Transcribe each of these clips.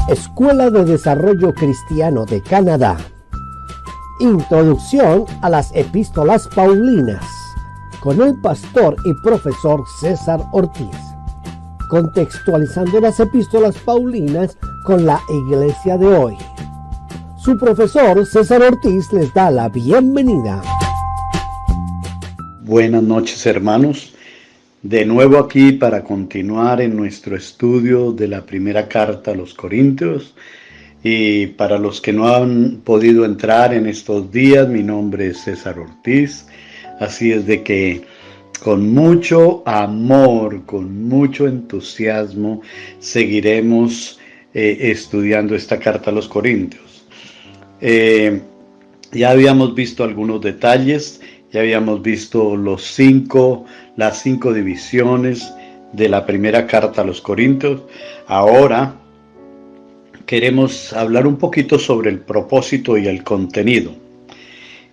Escuela de Desarrollo Cristiano de Canadá. Introducción a las Epístolas Paulinas, con el pastor y profesor César Ortiz. Contextualizando las Epístolas Paulinas con la iglesia de hoy. Su profesor César Ortiz les da la bienvenida. Buenas noches, hermanos. De nuevo aquí para continuar en nuestro estudio de la primera carta a los Corintios. Y para los que no han podido entrar en estos días, mi nombre es César Ortiz. Así es de que con mucho amor, con mucho entusiasmo, seguiremos estudiando esta carta a los Corintios. Ya habíamos visto algunos detalles, ya habíamos visto las cinco divisiones de la primera carta a los Corintios. Ahora queremos hablar un poquito sobre el propósito y el contenido.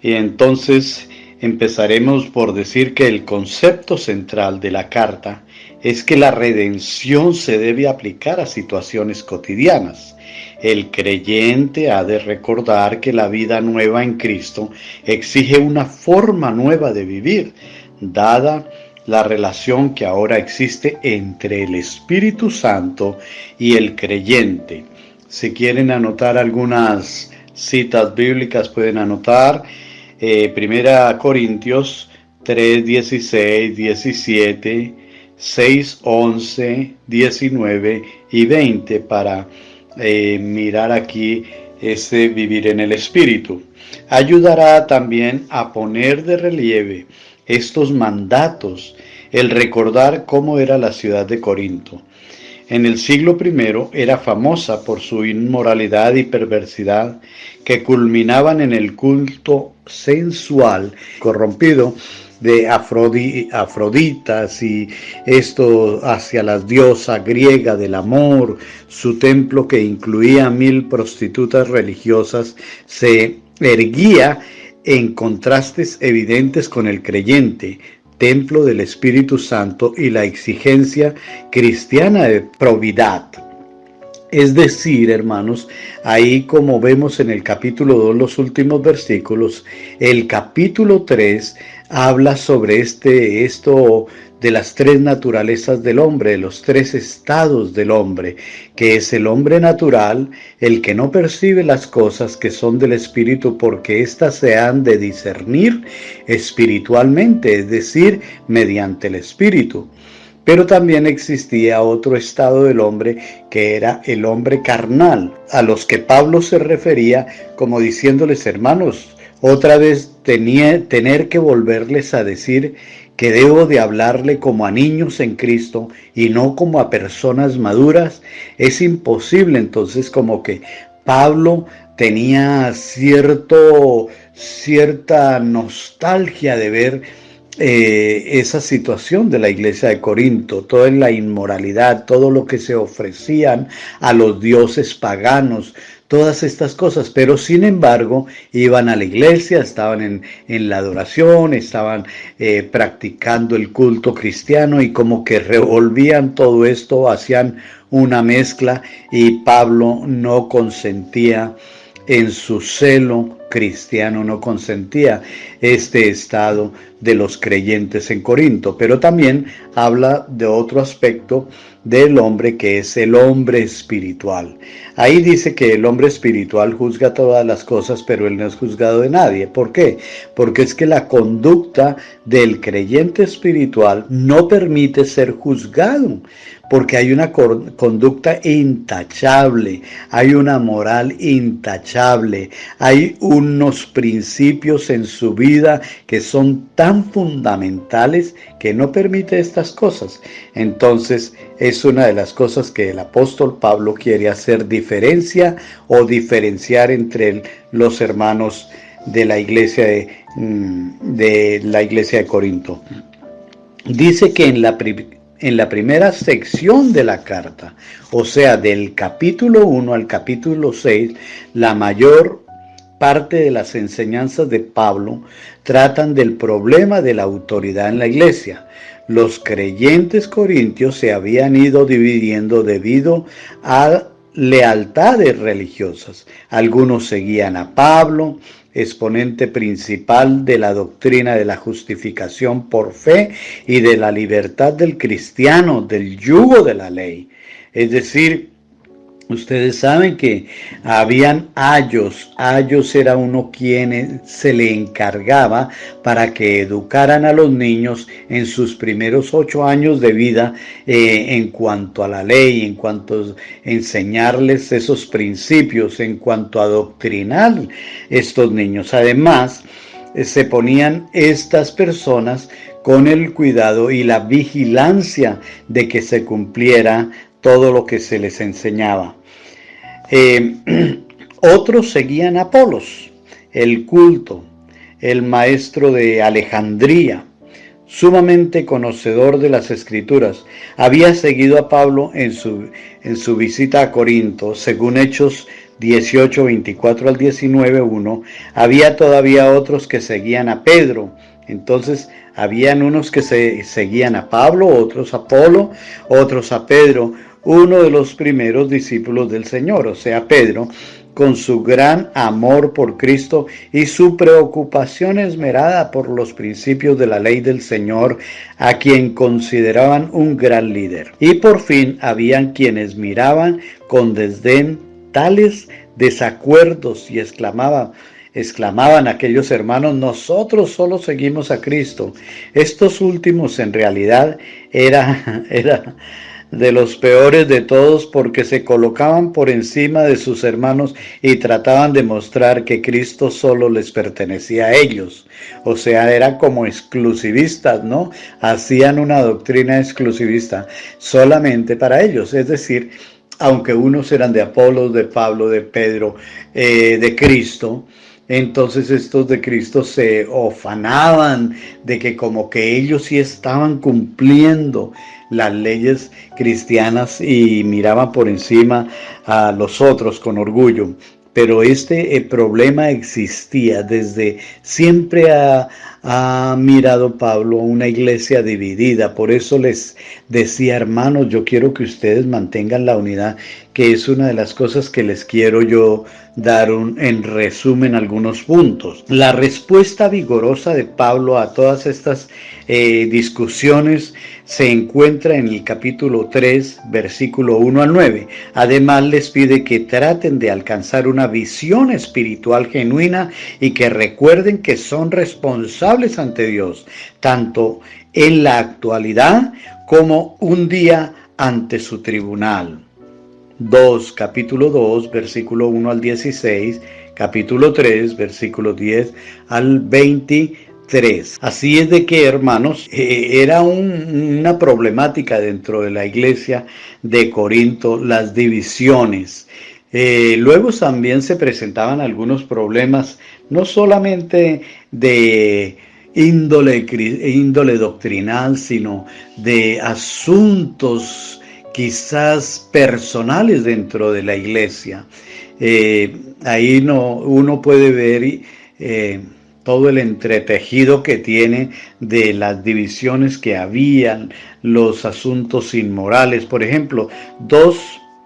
Y entonces empezaremos por decir que el concepto central de la carta es que la redención se debe aplicar a situaciones cotidianas. El creyente ha de recordar que la vida nueva en Cristo exige una forma nueva de vivir, dada la relación que ahora existe entre el Espíritu Santo y el creyente. Si quieren anotar algunas citas bíblicas, pueden anotar 1 Corintios 3, 16, 17, 6, 11, 19 y 20 para mirar aquí ese vivir en el Espíritu. Ayudará también a poner de relieve estos mandatos, el recordar cómo era la ciudad de Corinto. En el siglo I era famosa por su inmoralidad y perversidad que culminaban en el culto sensual corrompido de Afroditas y esto hacia la diosa griega del amor. Su templo, que incluía 1000 prostitutas religiosas, se erguía en contrastes evidentes con el creyente, templo del Espíritu Santo y la exigencia cristiana de probidad. Es decir, hermanos, ahí como vemos en el capítulo 2, los últimos versículos, el capítulo 3 habla sobre esto de las tres naturalezas del hombre, de los tres estados del hombre, que es el hombre natural, el que no percibe las cosas que son del Espíritu porque éstas se han de discernir espiritualmente, es decir, mediante el Espíritu. Pero también existía otro estado del hombre que era el hombre carnal, a los que Pablo se refería como diciéndoles: hermanos, otra vez tener que volverles a decir que debo de hablarle como a niños en Cristo y no como a personas maduras, es imposible. Entonces como que Pablo tenía cierta nostalgia de ver esa situación de la iglesia de Corinto, toda la inmoralidad, todo lo que se ofrecían a los dioses paganos, todas estas cosas, pero sin embargo iban a la iglesia, estaban en la adoración, estaban practicando el culto cristiano y como que revolvían todo esto, hacían una mezcla y Pablo no consentía en su celo cristiano, no consentía este estado de los creyentes en Corinto, pero también habla de otro aspecto del hombre que es el hombre espiritual. Ahí dice que el hombre espiritual juzga todas las cosas, pero él no es juzgado de nadie. ¿Por qué? Porque es que la conducta del creyente espiritual no permite ser juzgado, porque hay una conducta intachable, hay una moral intachable, hay unos principios en su vida que son tan fundamentales que no permite estas cosas. Entonces es una de las cosas que el apóstol Pablo quiere hacer diferenciar entre los hermanos de la iglesia de Corinto. Dice que en la primera sección de la carta, o sea, del capítulo 1 al capítulo 6, la mayor parte de las enseñanzas de Pablo tratan del problema de la autoridad en la iglesia. Los creyentes corintios se habían ido dividiendo debido a lealtades religiosas. Algunos seguían a Pablo, exponente principal de la doctrina de la justificación por fe y de la libertad del cristiano, del yugo de la ley. Es decir, ustedes saben que habían ayos. Ayos era uno quien se le encargaba para que educaran a los niños en sus primeros 8 años de vida en cuanto a la ley, en cuanto a enseñarles esos principios, en cuanto a adoctrinar estos niños. Además, se ponían estas personas con el cuidado y la vigilancia de que se cumpliera todo lo que se les enseñaba. Otros seguían a Apolos, el culto, el maestro de Alejandría, sumamente conocedor de las Escrituras. Había seguido a Pablo en su visita a Corinto. Según Hechos 18, 24 al 19, 1, había todavía otros que seguían a Pedro. Entonces, habían unos que seguían a Pablo, otros a Apolo, otros a Pedro, uno de los primeros discípulos del Señor, o sea, Pedro, con su gran amor por Cristo y su preocupación esmerada por los principios de la ley del Señor, a quien consideraban un gran líder. Y por fin habían quienes miraban con desdén tales desacuerdos y exclamaban aquellos hermanos: nosotros solo seguimos a Cristo. Estos últimos en realidad era de los peores de todos, porque se colocaban por encima de sus hermanos y trataban de mostrar que Cristo solo les pertenecía a ellos. O sea, eran como exclusivistas, ¿no? Hacían una doctrina exclusivista solamente para ellos. Es decir, aunque unos eran de Apolos, de Pablo, de Pedro, de Cristo, entonces estos de Cristo se ufanaban de que como que ellos sí estaban cumpliendo las leyes cristianas y miraban por encima a los otros con orgullo. Pero este problema existía desde siempre. Ha mirado Pablo una iglesia dividida. Por eso les decía: hermanos, yo quiero que ustedes mantengan la unidad, que es una de las cosas que les quiero yo dar en resumen algunos puntos. La respuesta vigorosa de Pablo a todas estas discusiones se encuentra en el capítulo 3, versículo 1 al 9. Además, les pide que traten de alcanzar una visión espiritual genuina y que recuerden que son responsables ante Dios, tanto en la actualidad como un día ante su tribunal. Capítulo 2, versículo 1 al 16, capítulo 3, versículo 10 al 23. Así es de que, hermanos, era una problemática dentro de la iglesia de Corinto, las divisiones. Luego también se presentaban algunos problemas, no solamente de índole doctrinal, sino de asuntos quizás personales dentro de la iglesia. Ahí uno puede ver todo el entretejido que tiene de las divisiones que habían, los asuntos inmorales. Por ejemplo, 2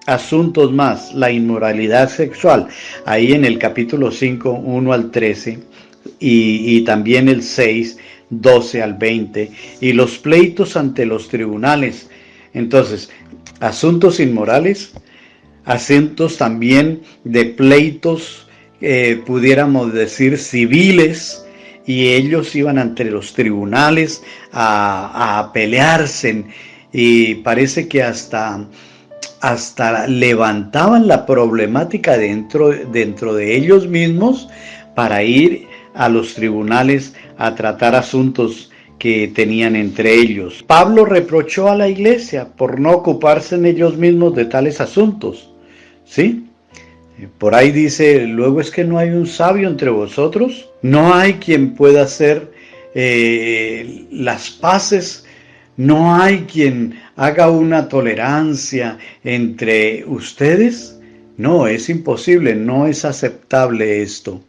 asuntos más: la inmoralidad sexual, ahí en el capítulo 5, 1 al 13, y también el 6, 12 al 20, y los pleitos ante los tribunales. Entonces, asuntos inmorales, asuntos también de pleitos, pudiéramos decir civiles, y ellos iban ante los tribunales a pelearse, y parece que hasta levantaban la problemática dentro de ellos mismos para ir a los tribunales a tratar asuntos que tenían entre ellos. Pablo reprochó a la iglesia por no ocuparse en ellos mismos de tales asuntos, ¿sí? Por ahí dice: luego es que no hay un sabio entre vosotros, no hay quien pueda hacer las paces, no hay quien haga una tolerancia entre ustedes. No, es imposible, no es aceptable esto.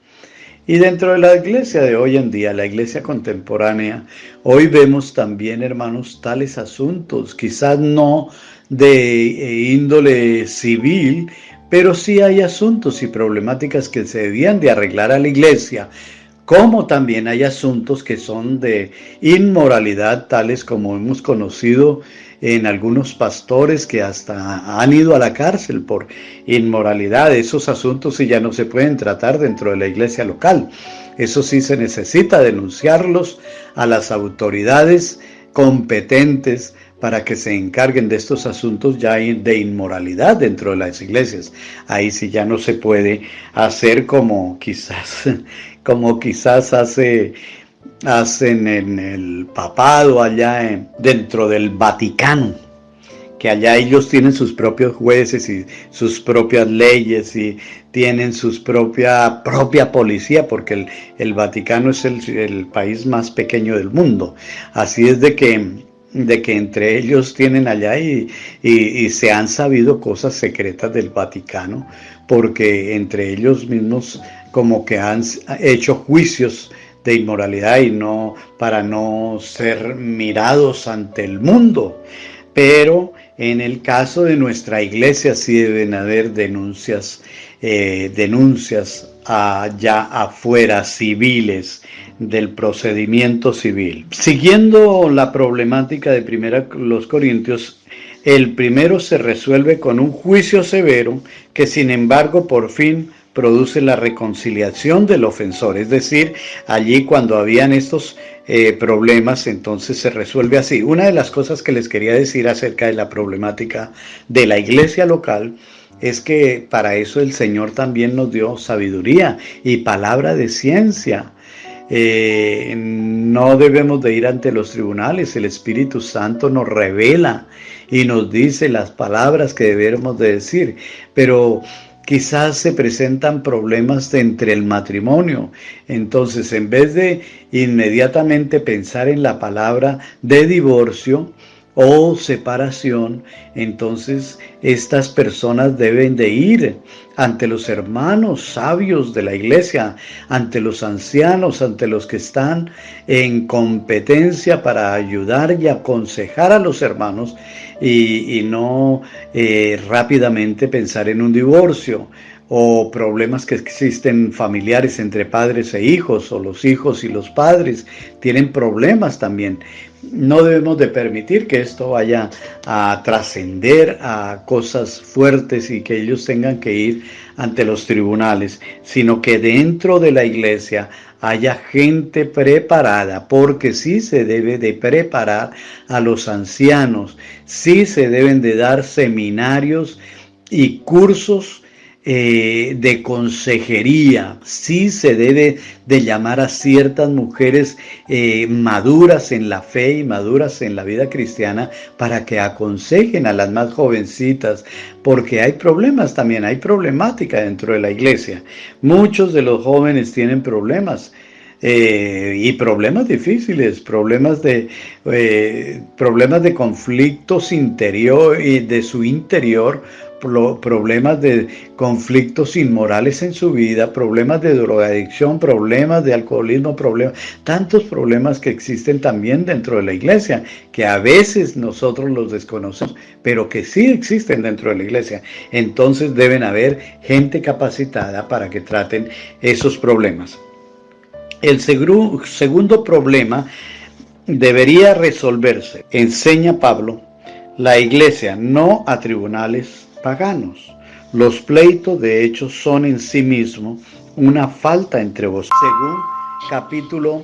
Y dentro de la iglesia de hoy en día, la iglesia contemporánea, hoy vemos también, hermanos, tales asuntos, quizás no de índole civil, pero sí hay asuntos y problemáticas que se debían de arreglar a la iglesia, como también hay asuntos que son de inmoralidad, tales como hemos conocido en algunos pastores que hasta han ido a la cárcel por inmoralidad. Esos asuntos sí ya no se pueden tratar dentro de la iglesia local. Eso sí se necesita denunciarlos a las autoridades competentes para que se encarguen de estos asuntos ya de inmoralidad dentro de las iglesias. Ahí sí ya no se puede hacer como quizás hacen en el papado allá dentro del Vaticano, que allá ellos tienen sus propios jueces y sus propias leyes y tienen su propia policía, porque el Vaticano es el país más pequeño del mundo. Así es de que entre ellos tienen allá y se han sabido cosas secretas del Vaticano, porque entre ellos mismos como que han hecho juicios de inmoralidad y no para no ser mirados ante el mundo. Pero en el caso de nuestra iglesia sí deben haber denuncias allá afuera, civiles, del procedimiento civil. Siguiendo la problemática de 1 Corintios, el primero se resuelve con un juicio severo que sin embargo por fin produce la reconciliación del ofensor. Es decir, allí cuando habían estos problemas, entonces se resuelve así. Una de las cosas que les quería decir acerca de la problemática de la iglesia local es que para eso el Señor también nos dio sabiduría y palabra de ciencia. No debemos de ir ante los tribunales. El Espíritu Santo nos revela y nos dice las palabras que debemos de decir, pero quizás se presentan problemas entre el matrimonio. Entonces, en vez de inmediatamente pensar en la palabra de divorcio o separación, entonces estas personas deben de ir ante los hermanos sabios de la iglesia, ante los ancianos, ante los que están en competencia para ayudar y aconsejar a los hermanos y no rápidamente pensar en un divorcio o problemas que existen familiares entre padres e hijos, o los hijos y los padres tienen problemas también. No debemos de permitir que esto vaya a trascender a cosas fuertes y que ellos tengan que ir ante los tribunales, sino que dentro de la iglesia haya gente preparada, porque sí se debe de preparar a los ancianos, sí se deben de dar seminarios y cursos de consejería, sí se debe de llamar a ciertas mujeres maduras en la fe y maduras en la vida cristiana para que aconsejen a las más jovencitas, porque hay problemas también, hay problemática dentro de la iglesia. Muchos de los jóvenes tienen problemas. Y problemas difíciles, problemas de conflictos interior y de su interior, problemas de conflictos inmorales en su vida, problemas de drogadicción, problemas de alcoholismo, tantos problemas que existen también dentro de la iglesia, que a veces nosotros los desconocemos, pero que sí existen dentro de la iglesia. Entonces deben haber gente capacitada para que traten esos problemas. El segundo problema debería resolverse, enseña Pablo, la iglesia, no a tribunales paganos. Los pleitos de hecho son en sí mismos una falta entre vosotros. Según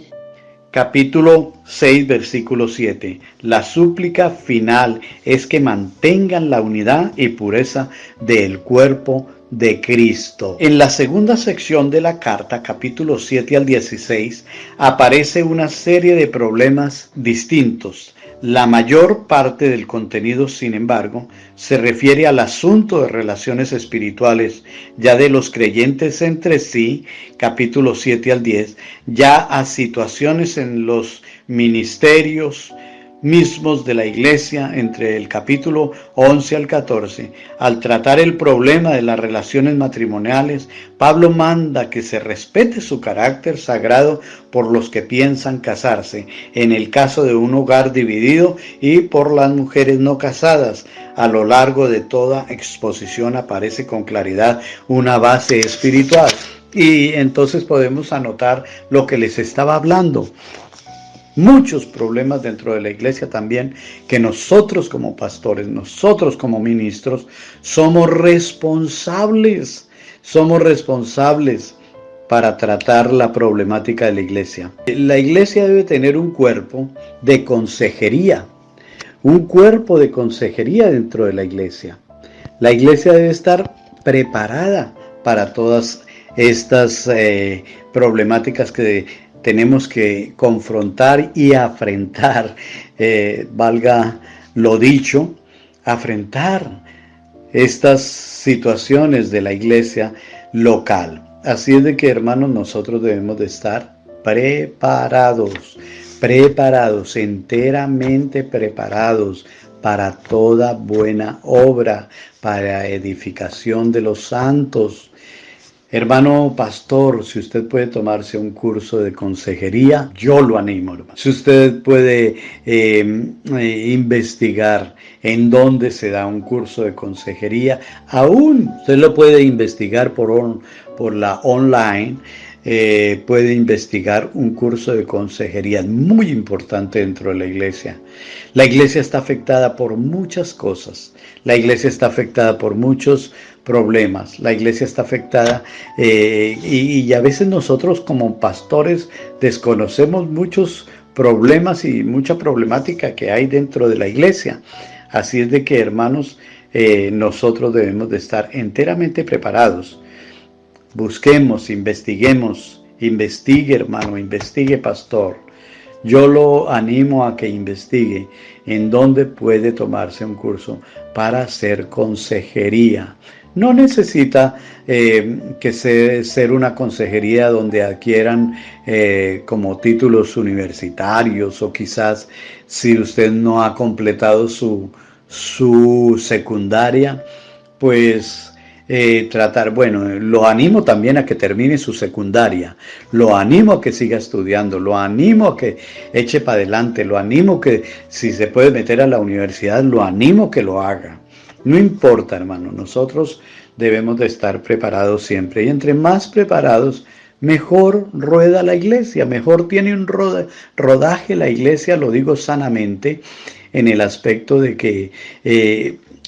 capítulo 6, versículo 7. La súplica final es que mantengan la unidad y pureza del cuerpo de Cristo. En la segunda sección de la carta, capítulo 7 al 16, aparece una serie de problemas distintos. La mayor parte del contenido, sin embargo, se refiere al asunto de relaciones espirituales, ya de los creyentes entre sí, capítulo 7 al 10, ya a situaciones en los ministerios, mismos de la iglesia, entre el capítulo 11 al 14, al tratar el problema de las relaciones matrimoniales, Pablo manda que se respete su carácter sagrado por los que piensan casarse, en el caso de un hogar dividido, y por las mujeres no casadas. A lo largo de toda exposición aparece con claridad una base espiritual. Y entonces podemos anotar lo que les estaba hablando. Muchos problemas dentro de la iglesia también, que nosotros como pastores, nosotros como ministros, somos responsables para tratar la problemática de la iglesia. La iglesia debe tener un cuerpo de consejería, dentro de la iglesia. La iglesia debe estar preparada para todas estas problemáticas que tenemos que confrontar y afrentar, valga lo dicho, afrentar estas situaciones de la iglesia local. Así es de que, hermanos, nosotros debemos de estar preparados, enteramente preparados para toda buena obra, para edificación de los santos. Hermano pastor, si usted puede tomarse un curso de consejería, yo lo animo, hermano. Si usted puede investigar en dónde se da un curso de consejería, aún usted lo puede investigar por la online. Puede investigar un curso de consejería muy importante dentro de la iglesia. La iglesia está afectada por muchas cosas. La iglesia está afectada por muchos problemas. La iglesia está afectada y a veces nosotros como pastores desconocemos muchos problemas y mucha problemática que hay dentro de la iglesia. Así es de que, hermanos, nosotros debemos de estar enteramente preparados. Busquemos, investiguemos, investigue, hermano, investigue, pastor. Yo lo animo a que investigue en dónde puede tomarse un curso para hacer consejería. No necesita ser una consejería donde adquieran como títulos universitarios, o quizás si usted no ha completado su secundaria, pues lo animo también a que termine su secundaria, lo animo a que siga estudiando, lo animo a que eche para adelante, lo animo que si se puede meter a la universidad, lo animo que lo haga. No importa, hermano, nosotros debemos de estar preparados siempre, y entre más preparados, mejor rueda la iglesia, mejor tiene un rodaje la iglesia, lo digo sanamente, en el aspecto de que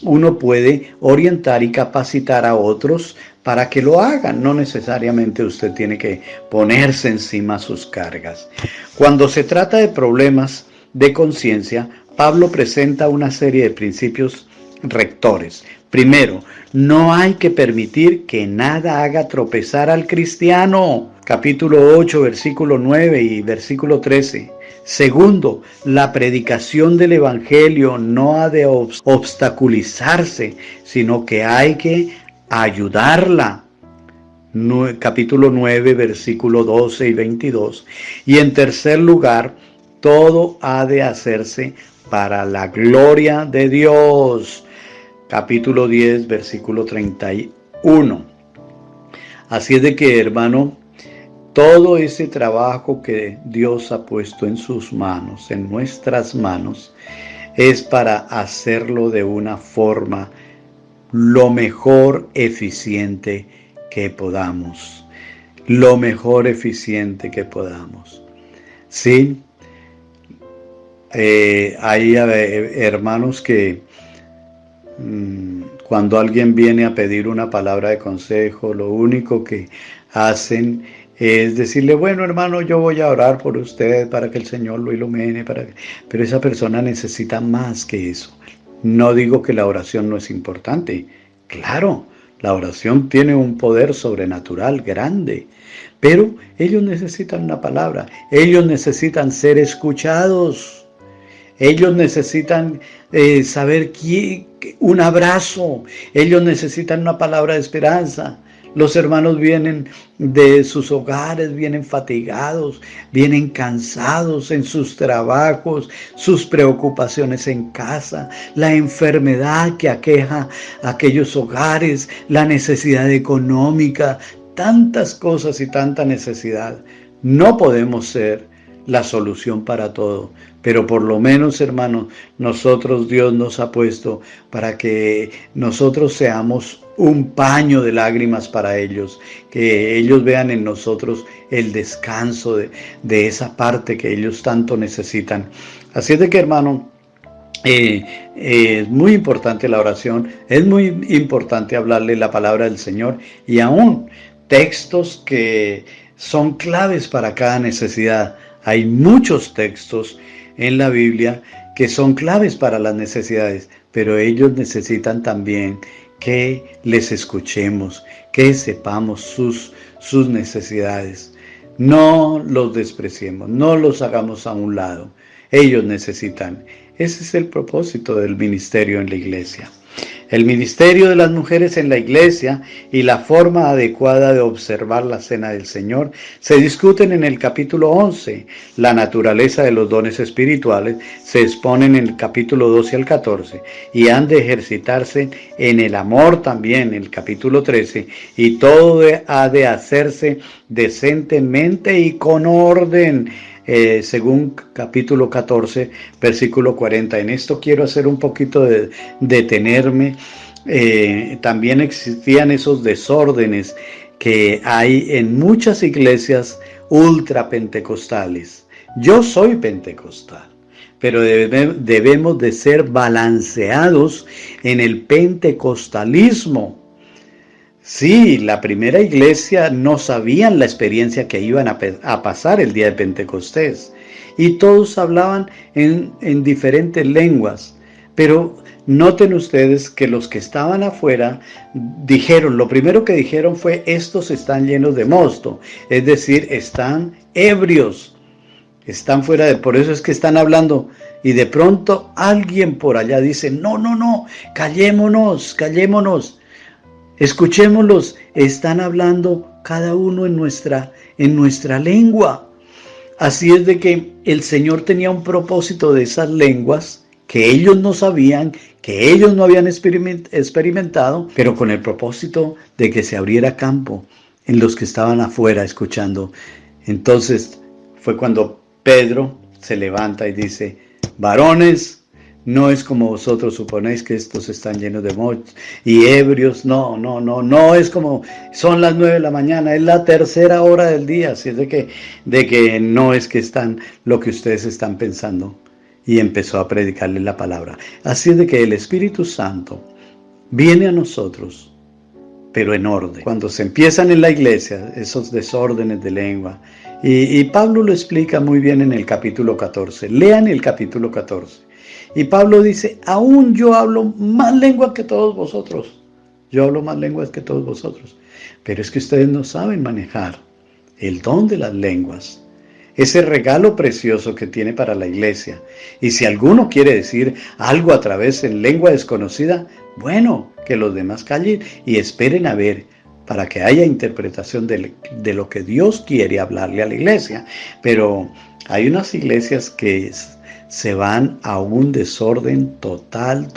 uno puede orientar y capacitar a otros para que lo hagan. No necesariamente usted tiene que ponerse encima sus cargas. Cuando se trata de problemas de conciencia, Pablo presenta una serie de principios rectores. Primero, no hay que permitir que nada haga tropezar al cristiano. Capítulo 8, versículo 9 y versículo 13. Segundo, la predicación del evangelio no ha de obstaculizarse, sino que hay que ayudarla. Capítulo 9, versículo 12 y 22. Y en tercer lugar, todo ha de hacerse para la gloria de Dios. Capítulo 10, versículo 31. Así es de que, hermano, todo ese trabajo que Dios ha puesto en sus manos, en nuestras manos, es para hacerlo de una forma lo mejor eficiente que podamos. Lo mejor eficiente que podamos. Sí, hay hermanos que cuando alguien viene a pedir una palabra de consejo, lo único que hacen es decirle, bueno, hermano, yo voy a orar por usted para que el Señor lo ilumine, pero esa persona necesita más que eso. No digo que la oración no es importante. Claro, la oración tiene un poder sobrenatural grande, pero ellos necesitan una palabra, ellos necesitan ser escuchados, ellos necesitan saber un abrazo, ellos necesitan una palabra de esperanza. Los hermanos vienen de sus hogares, vienen fatigados, vienen cansados en sus trabajos, sus preocupaciones en casa, la enfermedad que aqueja a aquellos hogares, la necesidad económica, tantas cosas y tanta necesidad. No podemos ser la solución para todo, pero por lo menos, hermanos, nosotros, Dios nos ha puesto para que nosotros seamos un paño de lágrimas para ellos, que ellos vean en nosotros el descanso de esa parte que ellos tanto necesitan. Así es de que, hermano, es muy importante la oración, es muy importante hablarle la palabra del Señor, y aún textos que son claves para cada necesidad. Hay muchos textos en la Biblia que son claves para las necesidades, pero ellos necesitan también que les escuchemos, que sepamos sus necesidades. No los despreciemos, no los hagamos a un lado. Ellos necesitan. Ese es el propósito del ministerio en la iglesia. El ministerio de las mujeres en la iglesia y la forma adecuada de observar la cena del Señor se discuten en el capítulo 11. La naturaleza de los dones espirituales se exponen en el capítulo 12 al 14 y han de ejercitarse en el amor también en el capítulo 13, y todo ha de hacerse decentemente y con orden, según capítulo 14, versículo 40. En esto quiero hacer un poquito de detenerme. También existían esos desórdenes que hay en muchas iglesias ultrapentecostales. Yo soy pentecostal, pero debemos de ser balanceados en el pentecostalismo. Sí, la primera iglesia no sabían la experiencia que iban a pasar el día de Pentecostés, y todos hablaban en diferentes lenguas, pero noten ustedes que los que estaban afuera lo primero que dijeron fue: estos están llenos de mosto, es decir, están ebrios, están por eso es que están hablando. Y de pronto alguien por allá dice: no, callémonos. Escuchémoslos, están hablando cada uno en nuestra lengua. Así es de que el Señor tenía un propósito de esas lenguas que ellos no sabían, que ellos no habían experimentado, pero con el propósito de que se abriera campo en los que estaban afuera escuchando. Entonces fue cuando Pedro se levanta y dice: varones, no es como vosotros suponéis, que estos están llenos de mochos y ebrios. No es como son las 9 de la mañana, es la tercera hora del día. Así es de que no es que están lo que ustedes están pensando. Y empezó a predicarle la palabra. Así es de que el Espíritu Santo viene a nosotros, pero en orden. Cuando se empiezan en la iglesia esos desórdenes de lengua, y Pablo lo explica muy bien en el capítulo 14. Lean el capítulo 14. Y Pablo dice: aún yo hablo más lenguas que todos vosotros. Yo hablo más lenguas que todos vosotros. Pero es que ustedes no saben manejar el don de las lenguas, ese regalo precioso que tiene para la iglesia. Y si alguno quiere decir algo a través en lengua desconocida, bueno, que los demás callen y esperen a ver, para que haya interpretación de lo que Dios quiere hablarle a la iglesia. Pero hay unas iglesias que se van a un desorden total,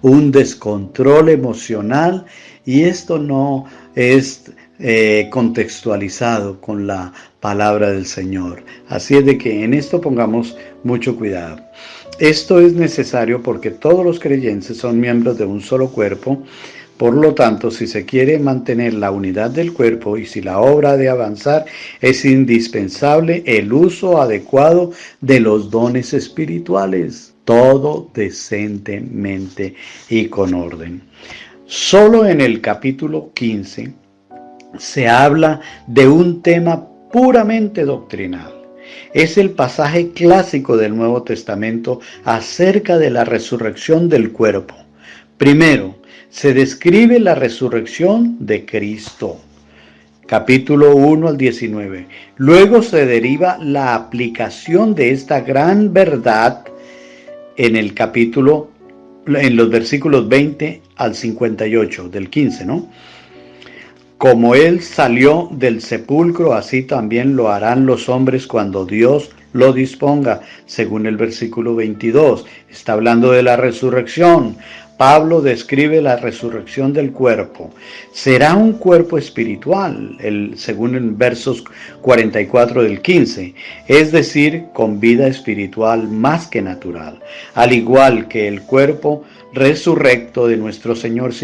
un descontrol emocional, y esto no es contextualizado con la palabra del Señor. Así es de que en esto pongamos mucho cuidado. Esto es necesario porque todos los creyentes son miembros de un solo cuerpo. Por lo tanto, si se quiere mantener la unidad del cuerpo y si la obra ha de avanzar, es indispensable el uso adecuado de los dones espirituales. Todo decentemente y con orden. Solo en el capítulo 15 se habla de un tema puramente doctrinal. Es el pasaje clásico del Nuevo Testamento acerca de la resurrección del cuerpo. Primero, se describe la resurrección de Cristo, capítulo 1 al 19. Luego se deriva la aplicación de esta gran verdad en los versículos 20 al 58 del 15, ¿no? Como Él salió del sepulcro, así también lo harán los hombres cuando Dios lo disponga, según el versículo 22. Está hablando de la resurrección. Pablo describe la resurrección del cuerpo. Será un cuerpo espiritual, según el versos 44 del 15, es decir, con vida espiritual más que natural, al igual que el cuerpo resurrecto de nuestro Señor,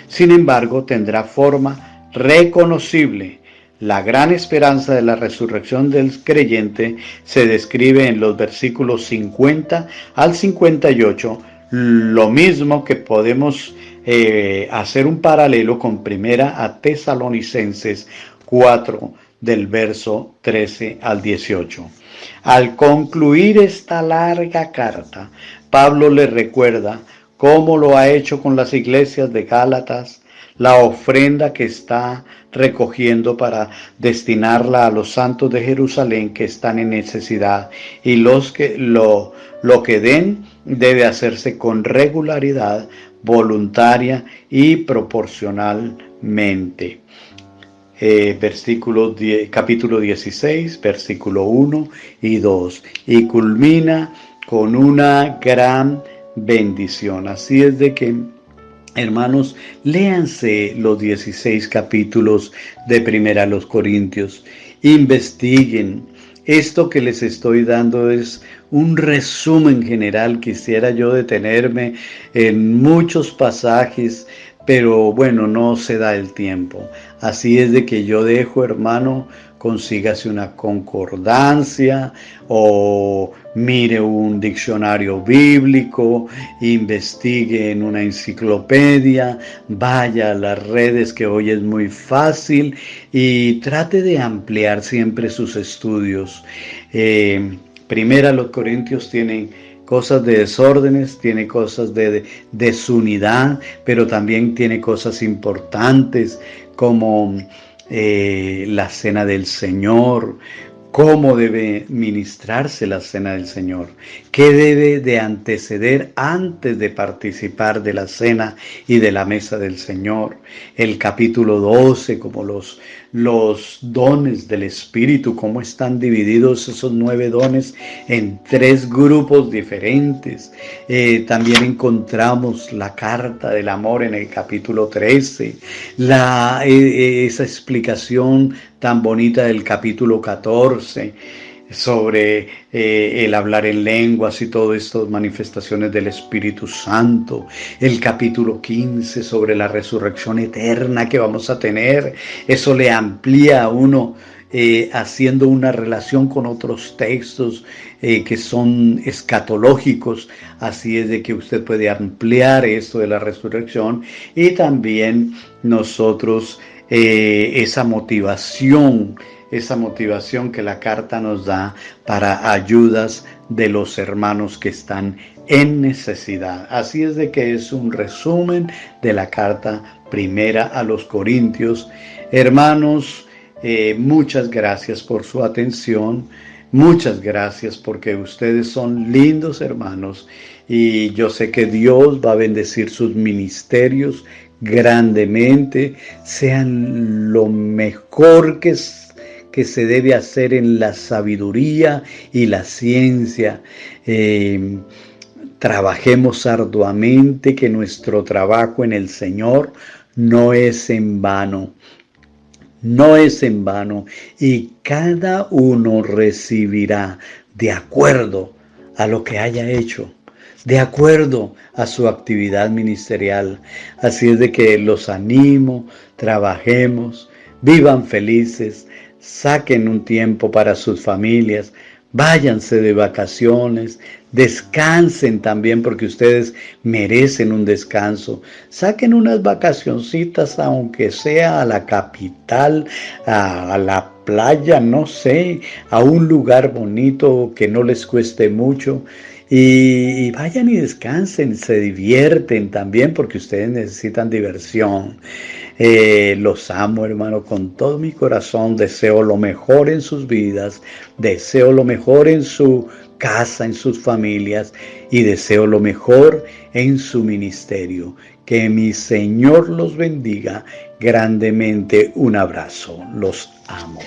sin embargo, tendrá forma reconocible. La gran esperanza de la resurrección del creyente se describe en los versículos 50 al 58, lo mismo que podemos hacer un paralelo con Primera a Tesalonicenses 4, del verso 13 al 18. Al concluir esta larga carta, Pablo le recuerda cómo lo ha hecho con las iglesias de Gálatas, la ofrenda que está recogiendo para destinarla a los santos de Jerusalén que están en necesidad, y lo que den debe hacerse con regularidad, voluntaria y proporcionalmente. Capítulo 16, versículo 1 y 2, y culmina con una gran bendición. Así es de que, hermanos, léanse los 16 capítulos de Primera a los Corintios, investiguen. Esto que les estoy dando es un resumen general. Quisiera yo detenerme en muchos pasajes, pero bueno, no se da el tiempo. Así es de que yo dejo, hermano, consígase una concordancia o mire un diccionario bíblico, investigue en una enciclopedia, vaya a las redes, que hoy es muy fácil, y trate de ampliar siempre sus estudios. Primera los Corintios tienen cosas de desórdenes, tiene cosas de desunidad, pero también tiene cosas importantes como la cena del Señor, cómo debe ministrarse la cena del Señor, qué debe de anteceder antes de participar de la cena y de la mesa del Señor. El capítulo 12, como los dones del Espíritu, cómo están divididos esos 9 dones en 3 grupos diferentes. También encontramos la carta del amor en el capítulo 13, esa explicación tan bonita del capítulo 14 sobre el hablar en lenguas y todas estas manifestaciones del Espíritu Santo. El capítulo 15 sobre la resurrección eterna que vamos a tener. Eso le amplía a uno, haciendo una relación con otros textos que son escatológicos. Así es de que usted puede ampliar esto de la resurrección, y también nosotros esa motivación que la carta nos da para ayudas de los hermanos que están en necesidad. Así es de que es un resumen de la carta Primera a los Corintios. Hermanos, muchas gracias por su atención. Muchas gracias porque ustedes son lindos hermanos, y yo sé que Dios va a bendecir sus ministerios grandemente. Sean lo mejor que se debe hacer en la sabiduría y la ciencia. Trabajemos arduamente, que nuestro trabajo en el Señor no es en vano. No es en vano, y cada uno recibirá de acuerdo a lo que haya hecho, de acuerdo a su actividad ministerial. Así es de que los animo, trabajemos, vivan felices, saquen un tiempo para sus familias, váyanse de vacaciones, descansen también, porque ustedes merecen un descanso. Saquen unas vacacioncitas, aunque sea a la capital, a la playa, no sé, a un lugar bonito que no les cueste mucho. Y vayan y descansen, se divierten también, porque ustedes necesitan diversión. Los amo, hermano, con todo mi corazón. Deseo lo mejor en sus vidas, deseo lo mejor en su casa, en sus familias y deseo lo mejor en su ministerio. Que mi Señor los bendiga grandemente. Un abrazo. Los amo.